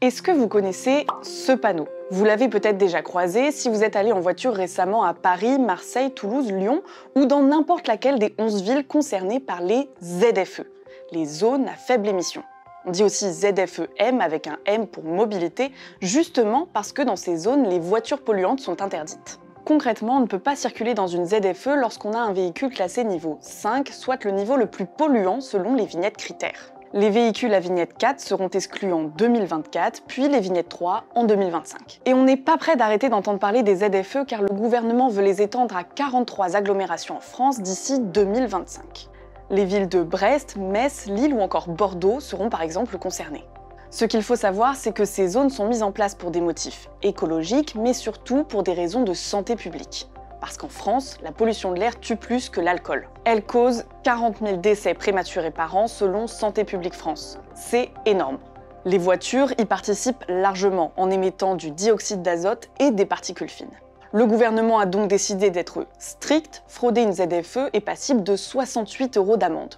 Est-ce que vous connaissez ce panneau? Vous l'avez peut-être déjà croisé si vous êtes allé en voiture récemment à Paris, Marseille, Toulouse, Lyon ou dans n'importe laquelle des 11 villes concernées par les ZFE, les zones à faible émission. On dit aussi ZFE-M avec un M pour mobilité, justement parce que dans ces zones, les voitures polluantes sont interdites. Concrètement, on ne peut pas circuler dans une ZFE lorsqu'on a un véhicule classé niveau 5, soit le niveau le plus polluant selon les vignettes critères. Les véhicules à vignette 4 seront exclus en 2024, puis les vignettes 3 en 2025. Et on n'est pas prêt d'arrêter d'entendre parler des ZFE car le gouvernement veut les étendre à 43 agglomérations en France d'ici 2025. Les villes de Brest, Metz, Lille ou encore Bordeaux seront par exemple concernées. Ce qu'il faut savoir, c'est que ces zones sont mises en place pour des motifs écologiques, mais surtout pour des raisons de santé publique. Parce qu'en France, la pollution de l'air tue plus que l'alcool. Elle cause 40 000 décès prématurés par an selon Santé publique France. C'est énorme. Les voitures y participent largement en émettant du dioxyde d'azote et des particules fines. Le gouvernement a donc décidé d'être strict, frauder une ZFE est passible de 68 € d'amende.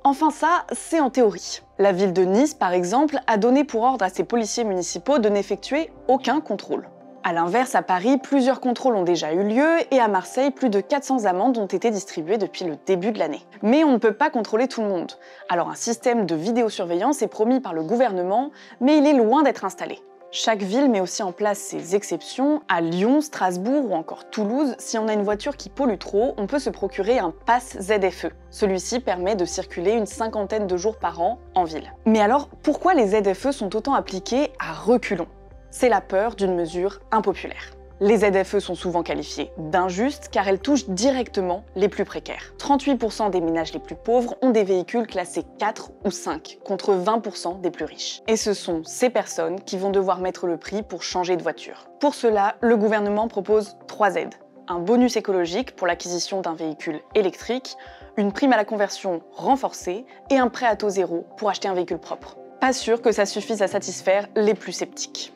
Enfin ça, c'est en théorie. La ville de Nice, par exemple, a donné pour ordre à ses policiers municipaux de n'effectuer aucun contrôle. A l'inverse, à Paris, plusieurs contrôles ont déjà eu lieu et à Marseille, plus de 400 amendes ont été distribuées depuis le début de l'année. Mais on ne peut pas contrôler tout le monde. Alors un système de vidéosurveillance est promis par le gouvernement, mais il est loin d'être installé. Chaque ville met aussi en place ses exceptions. À Lyon, Strasbourg ou encore Toulouse, si on a une voiture qui pollue trop, on peut se procurer un pass ZFE. Celui-ci permet de circuler une cinquantaine de jours par an en ville. Mais alors, pourquoi les ZFE sont autant appliqués à reculons? C'est la peur d'une mesure impopulaire. Les ZFE sont souvent qualifiées d'injustes car elles touchent directement les plus précaires. 38% des ménages les plus pauvres ont des véhicules classés 4 ou 5, contre 20% des plus riches. Et ce sont ces personnes qui vont devoir mettre le prix pour changer de voiture. Pour cela, le gouvernement propose 3 aides. Un bonus écologique pour l'acquisition d'un véhicule électrique, une prime à la conversion renforcée et un prêt à taux zéro pour acheter un véhicule propre. Pas sûr que ça suffise à satisfaire les plus sceptiques.